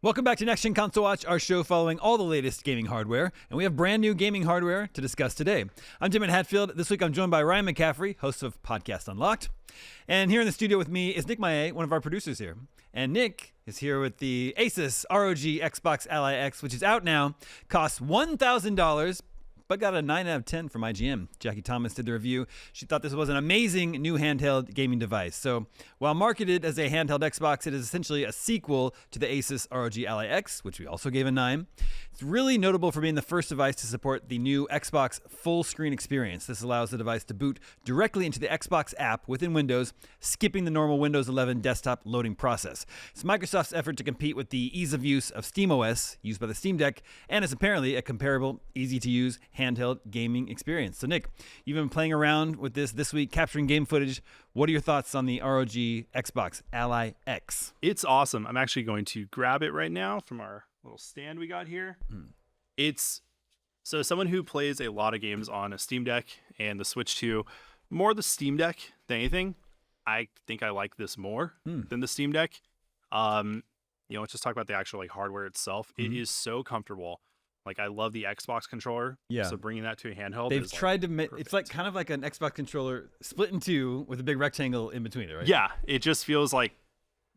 Welcome back to Next Gen Console Watch, our show following all the latest gaming hardware, and we have brand new gaming hardware to discuss today. I'm Daemon Hatfield. This week I'm joined by Ryan McCaffrey, host of Podcast Unlocked. And here in the studio with me is Nick Maillet, one of our producers here. And Nick is here with the Asus ROG Xbox Ally X, which is out now, costs $1,000, but got a 9 out of 10 from IGN. Jackie Thomas did the review. She thought this was an amazing new handheld gaming device. So while marketed as a handheld Xbox, it is essentially a sequel to the Asus ROG Ally X, which we also gave a 9. It's really notable for being the first device to support the new Xbox full screen experience. This allows the device to boot directly into the Xbox app within Windows, skipping the normal Windows 11 desktop loading process. It's Microsoft's effort to compete with the ease of use of SteamOS used by the Steam Deck, and it's apparently a comparable, easy-to-use handheld gaming experience. So Nick, you've been playing around with this week, capturing game footage. What are your thoughts on the ROG Xbox Ally X? It's awesome. I'm actually going to grab it right now from our little stand we got here. It's so someone who plays a lot of games on a Steam Deck and the Switch 2, more the Steam Deck than anything. I think I like this more than the Steam Deck. Let's just talk about the actual hardware itself. It is so comfortable. I love the Xbox controller. Yeah. So bringing that to a handheld, they've tried to make it's kind of like an Xbox controller split in two with a big rectangle in between it, right? Yeah. It just feels like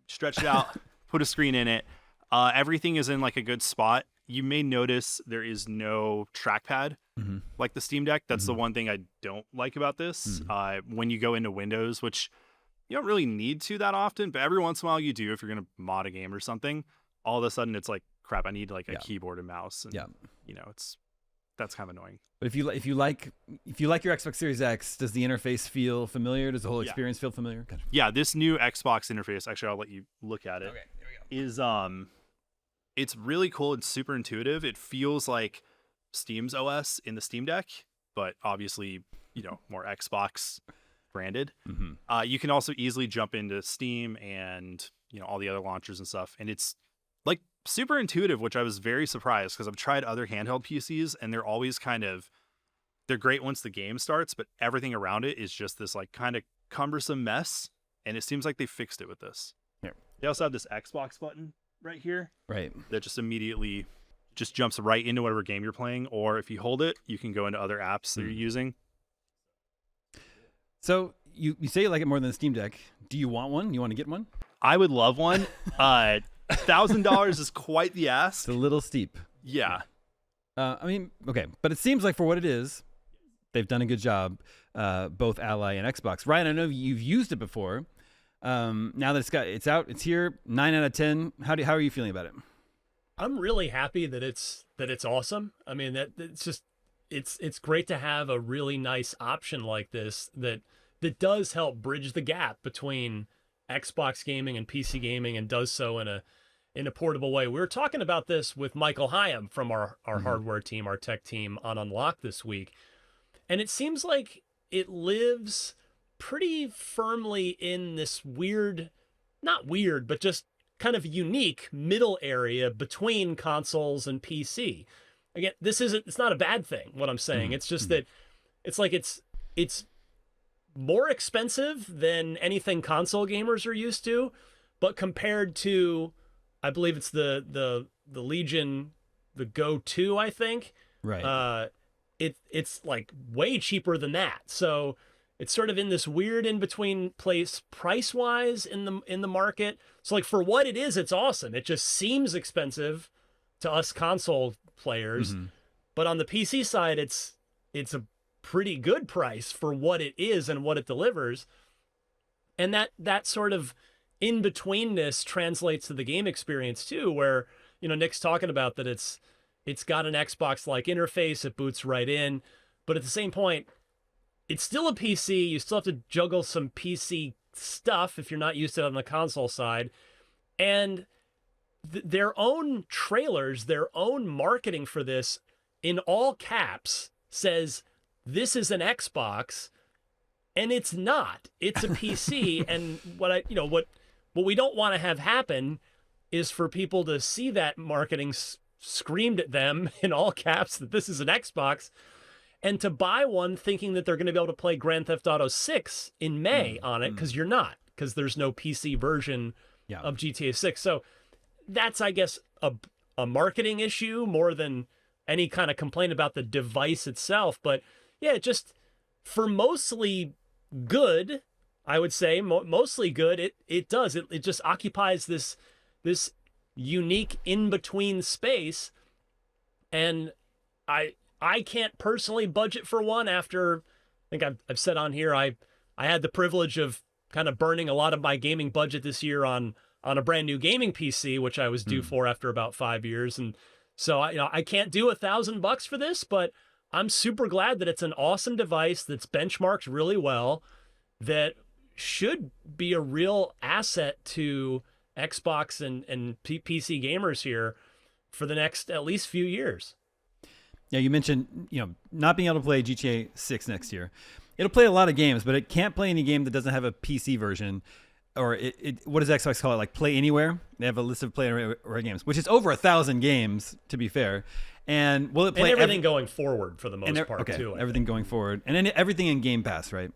stretch it out, put a screen in it. Everything is in a good spot. You may notice there is no trackpad like the Steam Deck. That's the one thing I don't like about this. When you go into Windows, which you don't really need to that often, but every once in a while you do if you're going to mod a game or something. All of a sudden it's crap, I need a keyboard and mouse. And, that's kind of annoying. But if you like your Xbox Series X, does the interface feel familiar? Does the whole experience feel familiar? Kind of. Yeah, this new Xbox interface, actually I'll let you look at it. Okay, here we go. Is it's really cool. It's super intuitive. It feels like Steam's OS in the Steam Deck, but obviously, more Xbox branded. You can also easily jump into Steam and, all the other launchers and stuff. And it's super intuitive, which I was very surprised because I've tried other handheld PCs and they're always they're great once the game starts, but everything around it is just this kind of cumbersome mess. And it seems like they fixed it with this. Here. They also have this Xbox button right here. Right. That just immediately just jumps right into whatever game you're playing. Or if you hold it, you can go into other apps that you're using. So you say you like it more than the Steam Deck. Do you want one? You want to get one? I would love one. $1,000 is quite the ask. It's a little steep. Yeah. Okay. But it seems like for what it is, they've done a good job, both Ally and Xbox. Ryan, I know you've used it before. Now that it's out, it's here, 9 out of 10. How are you feeling about it? I'm really happy that it's awesome. I mean, it's great to have a really nice option like this that does help bridge the gap between Xbox gaming and PC gaming, and does so in a portable way. We were talking about this with Michael Hyam from our hardware team, our tech team on Unlock this week. And it seems like it lives pretty firmly in this not weird, but just kind of unique middle area between consoles and PC. Again, it's not a bad thing, what I'm saying. It's just that it's more expensive than anything console gamers are used to, but compared to, I believe it's the Legion, the Go 2, I think. Right. It's way cheaper than that. So it's sort of in this weird in-between place price-wise in the market. So for what it is, it's awesome. It just seems expensive to us console players, but on the PC side, it's a pretty good price for what it is and what it delivers. And that sort of in-betweenness translates to the game experience too, where, Nick's talking about that it's got an Xbox-like interface, it boots right in, but at the same point, it's still a PC. You still have to juggle some PC stuff if you're not used to it on the console side. And their own trailers, their own marketing for this, in all caps, says this is an Xbox, and it's not. It's a PC. And what we don't want to have happen is for people to see that marketing screamed at them in all caps that this is an Xbox, and to buy one thinking that they're going to be able to play Grand Theft Auto 6 in May on it, because you're not, because there's no PC version of GTA 6. So that's, I guess, a marketing issue more than any kind of complaint about the device itself. But yeah, just for mostly good, I would say mostly good. It does. It just occupies this unique in between space, and I can't personally budget for one after. I think I've said on here I had the privilege of kind of burning a lot of my gaming budget this year on a brand new gaming PC, which I was due for after about 5 years, and so I can't do $1,000 for this, but I'm super glad that it's an awesome device that's benchmarked really well, that should be a real asset to Xbox and PC gamers here for the next at least few years. Yeah, you mentioned not being able to play GTA 6 next year. It'll play a lot of games, but it can't play any game that doesn't have a PC version, or what does Xbox call it? Like Play Anywhere. They have a list of Play Anywhere games, which is over 1,000 games to be fair. And will it play everything going forward for the most part okay, too? Everything going forward, and then everything in Game Pass, right?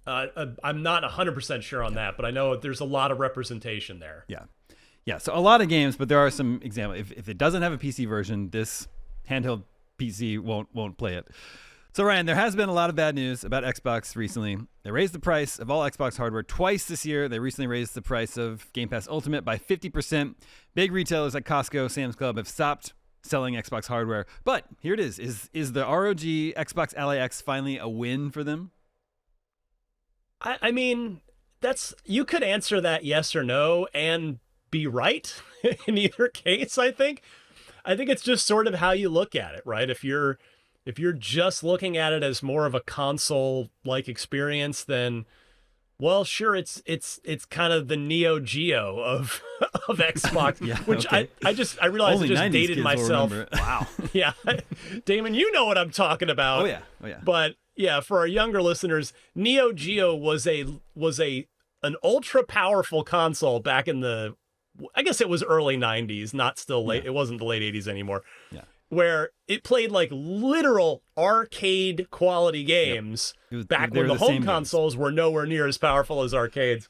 I'm not 100% sure on that, but I know there's a lot of representation there. Yeah. So a lot of games, but there are some examples. If it doesn't have a PC version, this handheld PC won't play it. So Ryan, there has been a lot of bad news about Xbox recently. They raised the price of all Xbox hardware twice this year. They recently raised the price of Game Pass Ultimate by 50%. Big retailers like Costco, Sam's Club have stopped selling Xbox hardware. But here it is. Is the ROG Xbox Ally X finally a win for them? I mean, you could answer that yes or no and be right in either case. I think it's just sort of how you look at it, right? If you're just looking at it as more of a console-like experience, then, well, sure, it's kind of the Neo Geo of Xbox, yeah, which okay. I realized Only I just 90s dated kids will myself. remember it. Wow. Yeah. Damon, you know what I'm talking about. Oh yeah. But yeah, for our younger listeners, Neo Geo was an ultra powerful console back in I guess it was early 90s, not still late. Yeah. It wasn't the late 80s anymore. Yeah. Where it played like literal arcade quality games back when the home consoles were nowhere near as powerful as arcades.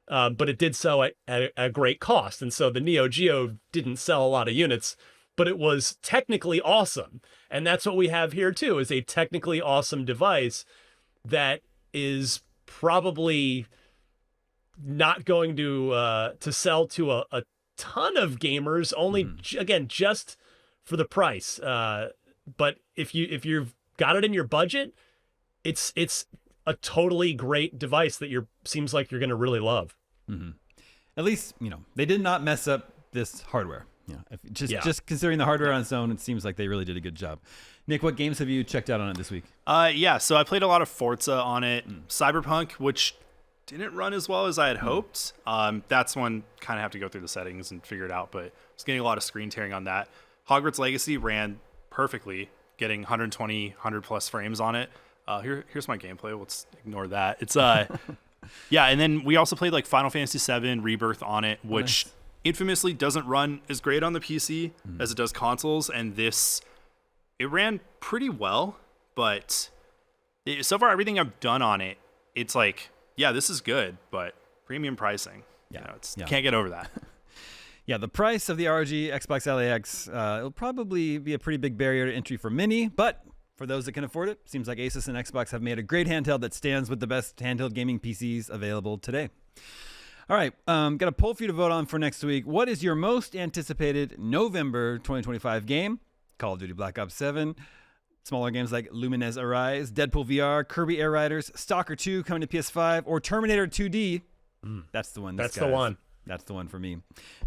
But it did so at a great cost. And so the Neo Geo didn't sell a lot of units, but it was technically awesome. And that's what we have here too, is a technically awesome device that is probably not going to sell to a ton of gamers, only again, just for the price. But if you've got it in your budget, it's a totally great device that seems like you're going to really love. Mm-hmm. At least, they did not mess up this hardware. Just considering the hardware on its own, it seems like they really did a good job. Nick, what games have you checked out on it this week? So I played a lot of Forza on it. Cyberpunk, which didn't run as well as I had hoped. That's one kind of have to go through the settings and figure it out, but I was getting a lot of screen tearing on that. Hogwarts Legacy ran perfectly, getting 120, 100 plus frames on it. Here's my gameplay. Let's ignore that. It's yeah, and then we also played like Final Fantasy VII Rebirth on it, which infamously doesn't run as great on the PC as it does consoles, and it ran pretty well, but so far everything I've done on it, it's like, yeah, this is good, but premium pricing. Can't get over that. Yeah, the price of the ROG Xbox Ally X, it'll probably be a pretty big barrier to entry for many, but for those that can afford it, seems like Asus and Xbox have made a great handheld that stands with the best handheld gaming PCs available today. All right, got a poll for you to vote on for next week. What is your most anticipated November 2025 game? Call of Duty Black Ops 7. Smaller games like Lumines Arise, Deadpool VR, Kirby Air Riders, Stalker 2 coming to PS5, or Terminator 2D. That's the one. That's the one. That's the one for me.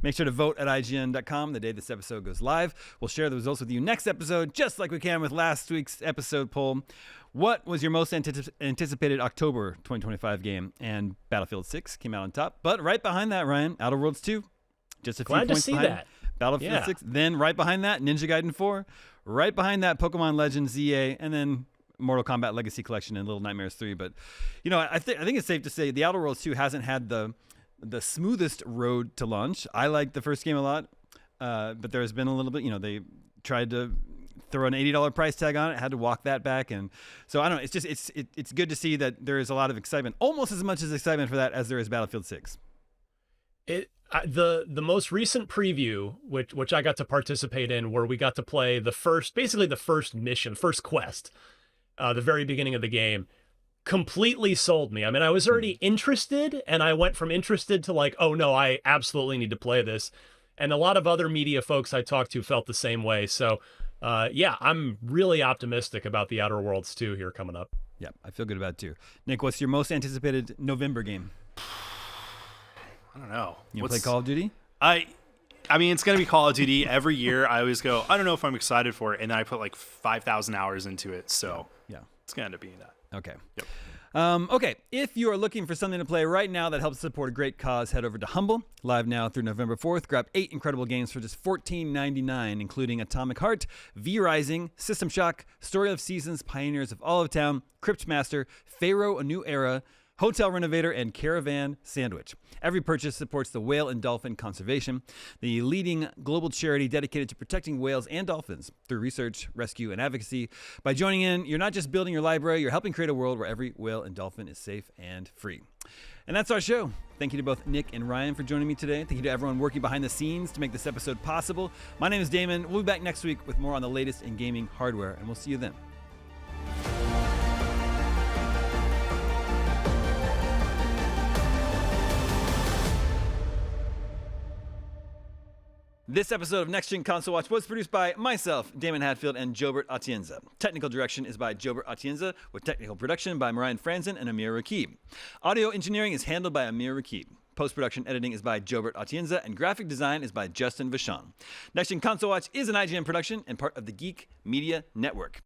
Make sure to vote at IGN.com the day this episode goes live. We'll share the results with you next episode, just like we can with last week's episode poll. What was your most anticipated October 2025 game? And Battlefield 6 came out on top. But right behind that, Ryan, Outer Worlds 2. Just a few Glad to points see behind that. Battlefield 6. Then right behind that, Ninja Gaiden 4. Right behind that, Pokemon Legends ZA. And then Mortal Kombat Legacy Collection and Little Nightmares 3. But, I think it's safe to say the Outer Worlds 2 hasn't had the smoothest road to launch. I like the first game a lot, but there has been a little bit, they tried to throw an $80 price tag on it, had to walk that back. And so I don't know, it's good to see that there is a lot of excitement, almost as much as excitement for that as there is Battlefield 6. The most recent preview, which I got to participate in, where we got to play basically the first mission, first quest, the very beginning of the game, completely sold me. I mean, I was already interested, and I went from interested to like, oh no, I absolutely need to play this. And a lot of other media folks I talked to felt the same way. So yeah, I'm really optimistic about the Outer Worlds 2 here coming up. Yeah, I feel good about it too. Nick, what's your most anticipated November game? I don't know. You play Call of Duty? I mean, it's going to be Call of Duty. Every year I always go, I don't know if I'm excited for it. And then I put like 5,000 hours into it. So yeah, it's going to end up being that. Okay. Yep. Okay, if you are looking for something to play right now that helps support a great cause, head over to Humble. Live now through November 4th. Grab 8 incredible games for just $14.99, including Atomic Heart, V Rising, System Shock, Story of Seasons, Pioneers of All of Town, Cryptmaster, Pharaoh: A New Era, Hotel Renovator, and Caravan Sandwich. Every purchase supports the Whale and Dolphin Conservation, the leading global charity dedicated to protecting whales and dolphins through research, rescue, and advocacy. By joining in, you're not just building your library, you're helping create a world where every whale and dolphin is safe and free. And that's our show. Thank you to both Nick and Ryan for joining me today. Thank you to everyone working behind the scenes to make this episode possible. My name is Damon. We'll be back next week with more on the latest in gaming hardware, and we'll see you then. This episode of Next Gen Console Watch was produced by myself, Damon Hadfield, and Jobert Atienza. Technical direction is by Jobert Atienza, with technical production by Marian Franzen and Amir Rakib. Audio engineering is handled by Amir Rakib. Post-production editing is by Jobert Atienza, and graphic design is by Justin Vachon. Next Gen Console Watch is an IGN production and part of the Geek Media Network.